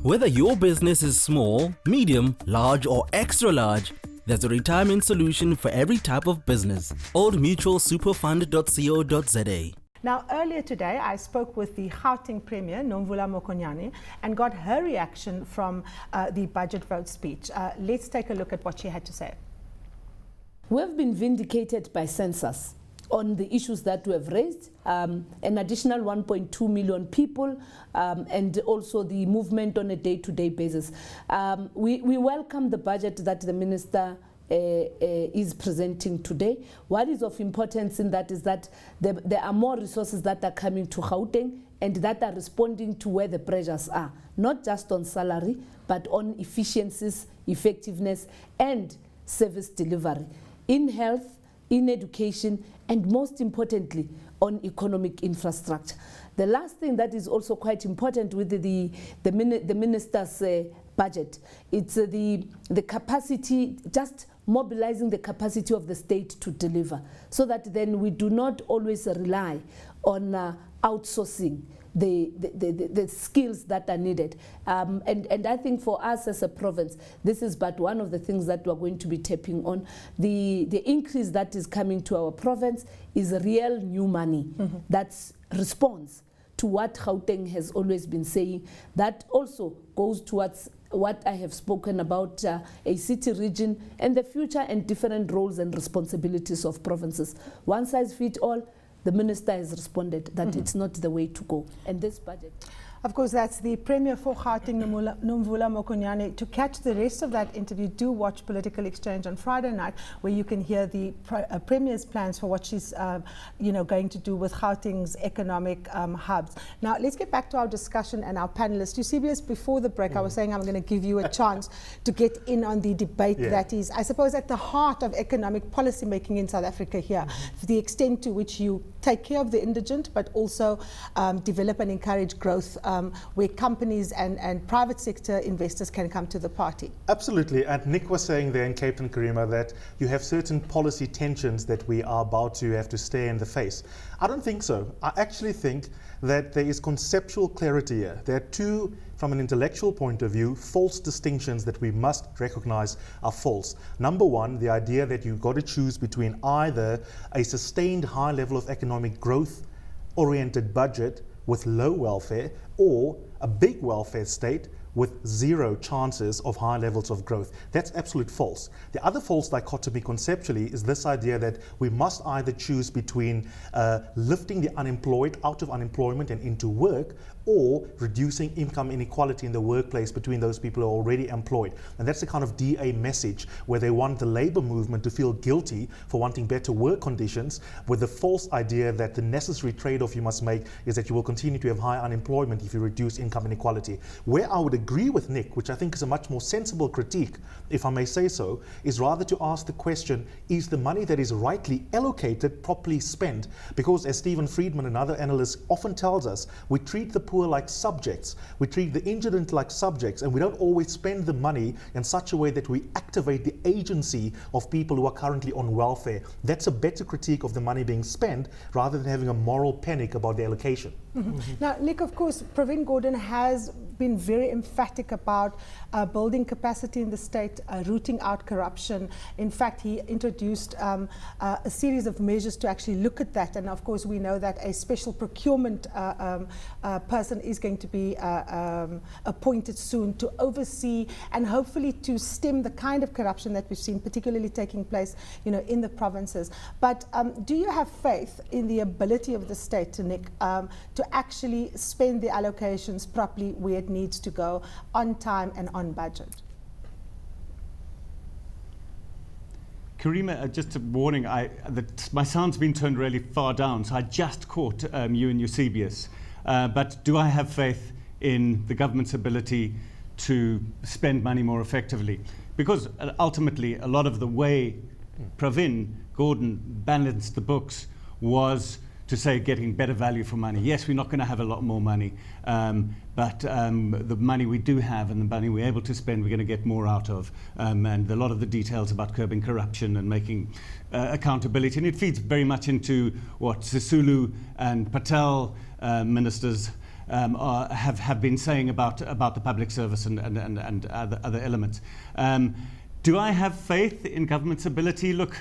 Whether your business is small, medium, large or extra large, there's a retirement solution for every type of business. oldmutualsuperfund.co.za. Now, earlier today, I spoke with the Gauteng Premier, Nomvula Mokonyane, and got her reaction from the budget vote speech. Let's take a look at what she had to say. We've been vindicated by census on the issues that we have raised, an additional 1.2 million people, and also the movement on a day-to-day basis. We welcome the budget that the Minister is presenting today. What is of importance in that is that there are more resources that are coming to Gauteng and that are responding to where the pressures are, not just on salary, but on efficiencies, effectiveness, and service delivery in health, in education, and most importantly, on economic infrastructure. The last thing that is also quite important with the minister's budget, it's the capacity, just mobilizing the capacity of the state to deliver, so that then we do not always rely on outsourcing the skills that are needed. And I think for us as a province, this is but one of the things that we're going to be tapping on. The increase that is coming to our province is real new money that responds to what Gauteng has always been saying. That also goes towards what I have spoken about, a city region and the future and different roles and responsibilities of provinces. One size fits all. The minister has responded that it's not the way to go. And this budget. Of course, that's the Premier for Gauteng, Nomvula Mokonyane. To catch the rest of that interview, do watch Political Exchange on Friday night, where you can hear the Premier's plans for what she's going to do with Gauteng's economic hubs. Now, let's get back to our discussion and our panelists. Eusebius, before the break, I was saying I'm going to give you a chance to get in on the debate that is, I suppose, at the heart of economic policy making in South Africa here, the extent to which you take care of the indigent, but also develop and encourage growth where companies and private sector investors can come to the party. Absolutely, and Nick was saying there in Cape Town, Karima, that you have certain policy tensions that we are about to have to stare in the face. I don't think so. I actually think that there is conceptual clarity here. There are two, from an intellectual point of view, false distinctions that we must recognize are false. Number one, the idea that you've got to choose between either a sustained high level of economic growth oriented budget with low welfare or a big welfare state with zero chances of high levels of growth. That's absolute false. The other false dichotomy conceptually is this idea that we must either choose between lifting the unemployed out of unemployment and into work, or reducing income inequality in the workplace between those people who are already employed. And that's the kind of DA message where they want the labor movement to feel guilty for wanting better work conditions, with the false idea that the necessary trade-off you must make is that you will continue to have high unemployment if you reduce income inequality. Where I would agree with Nick, which I think is a much more sensible critique, if I may say so, is rather to ask the question, is the money that is rightly allocated properly spent? Because as Stephen Friedman and other analysts often tells us, we treat the poor like subjects, we treat the indigent like subjects, and we don't always spend the money in such a way that we activate the agency of people who are currently on welfare. That's a better critique of the money being spent rather than having a moral panic about the allocation. Now, Nick, of course, Pravin Gordhan has been very emphatic about building capacity in the state, rooting out corruption. In fact, he introduced a series of measures to actually look at that. And of course, we know that a special procurement person is going to be appointed soon to oversee and hopefully to stem the kind of corruption that we've seen, particularly taking place, in the provinces. But do you have faith in the ability of the state, Nick, to actually spend the allocations properly where it needs to go, on time and on budget? Karima, just a warning, my sound's been turned really far down, so I just caught you and Eusebius. But do I have faith in the government's ability to spend money more effectively? Because ultimately, a lot of the way Pravin Gordhan balanced the books was to say getting better value for money. Yes, we're not going to have a lot more money, but the money we do have and the money we're able to spend, we're going to get more out of. And a lot of the details about curbing corruption and making accountability. And it feeds very much into what Sisulu and Patel ministers have been saying about the public service and other elements. Do I have faith in government's ability? Look,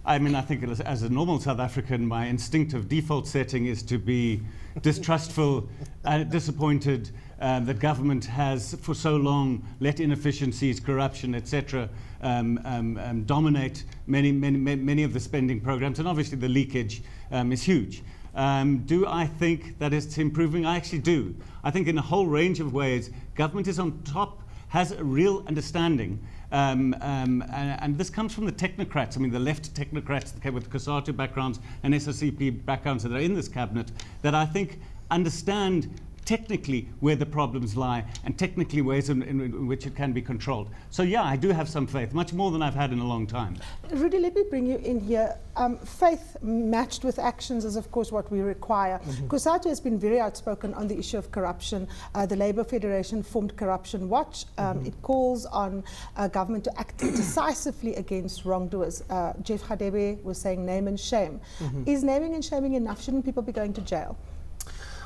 I mean, I think as a normal South African, my instinctive default setting is to be distrustful and disappointed that government has for so long let inefficiencies, corruption, etc. Dominate many of the spending programs, and obviously the leakage is huge. Do I think that it's improving? I actually do. I think in a whole range of ways, government is on top, has a real understanding. And this comes from the technocrats, I mean the left technocrats with COSATU backgrounds and SSCP backgrounds that are in this cabinet, that I think understand technically where the problems lie and technically ways in which it can be controlled. So yeah, I do have some faith, much more than I've had in a long time. Rudy, let me bring you in here. Faith matched with actions is of course what we require. COSATU has been very outspoken on the issue of corruption. The Labour Federation formed Corruption Watch. It calls on government to act decisively against wrongdoers. Jeff Hadebe was saying name and shame. Is naming and shaming enough? Shouldn't people be going to jail?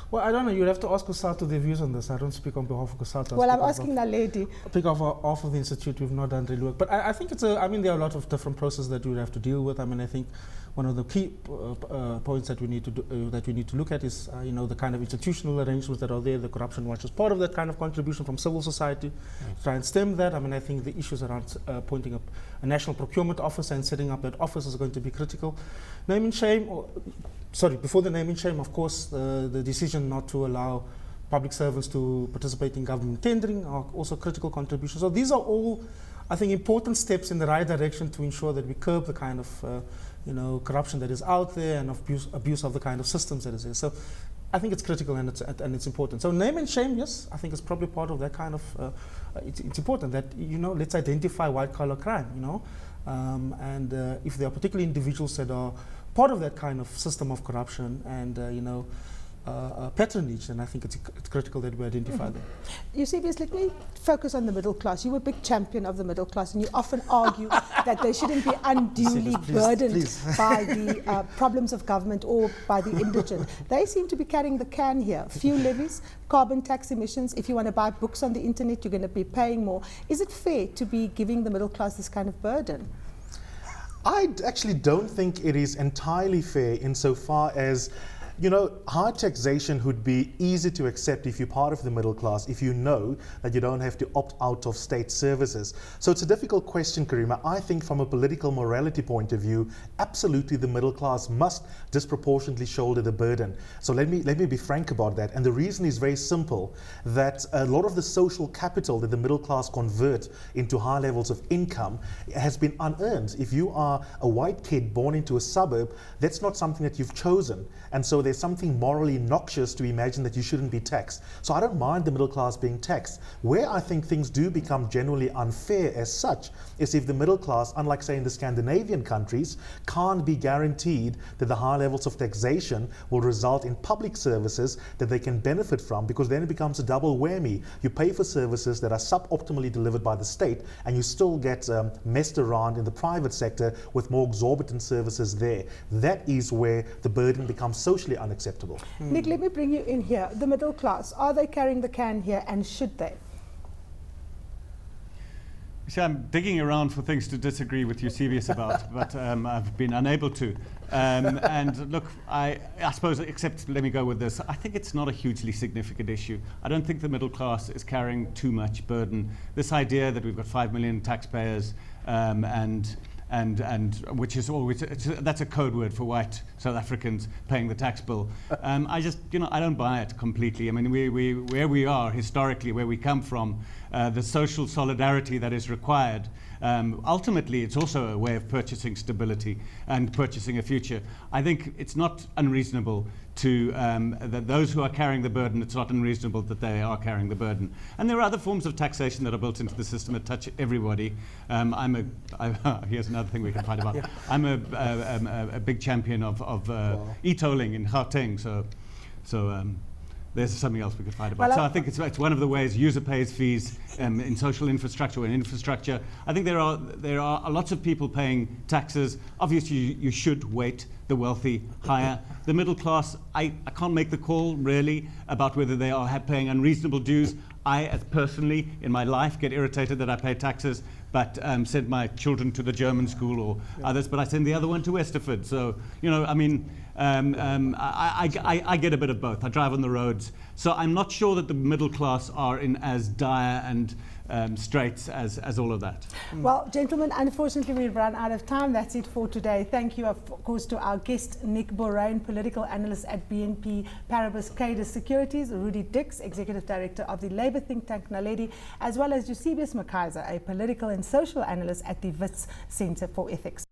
Well, I don't know. You'd have to ask COSATU their views on this. I don't speak on behalf of COSATU. Well, I'm asking Naledi. Pick off of the institute. We've not done really work. But I think I mean, there are a lot of different processes that we would have to deal with. I mean, I think one of the key points that we need to do, that we need to look at is, you know, the kind of institutional arrangements that are there. The Corruption Watch is part of that kind of contribution from civil society. Try and stem that. I mean, I think the issues around pointing up a national procurement office and setting up that office is going to be critical. Name and shame, before the name and shame, of course, the decision not to allow public servants to participate in government tendering are also critical contributions. So these are all, I think, important steps in the right direction to ensure that we curb the kind of, you know, corruption that is out there and abuse of the kind of systems that is there. So I think it's critical and it's important. So name and shame, yes, I think it's probably part of that kind of, it's important that, you know, let's identify white collar crime, you know, and if there are particular individuals that are part of that kind of system of corruption and, you know, patronage, and I think it's critical that we identify them. Eusebius, let me focus on the middle class. You were a big champion of the middle class, and you often argue that they shouldn't be unduly burdened by the problems of government or by the indigent. They seem to be carrying the can here. Few levies, carbon tax emissions. If you want to buy books on the internet, you're going to be paying more. Is it fair to be giving the middle class this kind of burden? I actually don't think it is entirely fair insofar as, you know, high taxation would be easy to accept if you're part of the middle class, if you know that you don't have to opt out of state services. So it's a difficult question, Karima. I think from a political morality point of view, absolutely the middle class must disproportionately shoulder the burden. So let me be frank about that. And the reason is very simple, that a lot of the social capital that the middle class convert into high levels of income has been unearned. If you are a white kid born into a suburb, that's not something that you've chosen. And so there's something morally noxious to imagine that you shouldn't be taxed. So I don't mind the middle class being taxed. Where I think things do become generally unfair as such is if the middle class, unlike say in the Scandinavian countries, can't be guaranteed that the high levels of taxation will result in public services that they can benefit from, because then it becomes a double whammy. You pay for services that are suboptimally delivered by the state, and you still get messed around in the private sector with more exorbitant services there. That is where the burden becomes socially unacceptable. Nick, let me bring you in here. The middle class, are they carrying the can here, and should they? See, I'm digging around for things to disagree with Eusebius about, but I've been unable to. And look, I suppose, except let me go with this, I think it's not a hugely significant issue. I don't think the middle class is carrying too much burden. This idea that we've got 5 million taxpayers and which is always, that's a code word for white South Africans paying the tax bill. I just, you know, I don't buy it completely. I mean, where we are historically, where we come from, the social solidarity that is required, ultimately it's also a way of purchasing stability and purchasing a future. I think it's not unreasonable to that those who are carrying the burden, it's not unreasonable that they are carrying the burden. And there are other forms of taxation that are built into the system that touch everybody. Here's another thing we can fight about. Yeah. I'm a big champion of e-tolling in Gauteng, so there's something else we could fight about. Well, So I think it's one of the ways user pays fees in social infrastructure and infrastructure. I think there are lots of people paying taxes. Obviously, you should weight the wealthy higher. The middle class, I can't make the call really about whether they are paying unreasonable dues. I, personally, in my life, get irritated that I pay taxes, but send my children to the German school or others, but I send the other one to Westerford. So, you know, I mean, I get a bit of both. I drive on the roads. So I'm not sure that the middle class are in as dire and straits as all of that. Well, gentlemen, unfortunately we've run out of time. That's it for today. Thank you, of course, to our guest, Nick Borain, political analyst at BNP Paribas Credit Securities, Rudy Dix, executive director of the Labour think tank Naledi, as well as Eusebius McKaiser, a political and social analyst at the Wits Centre for Ethics.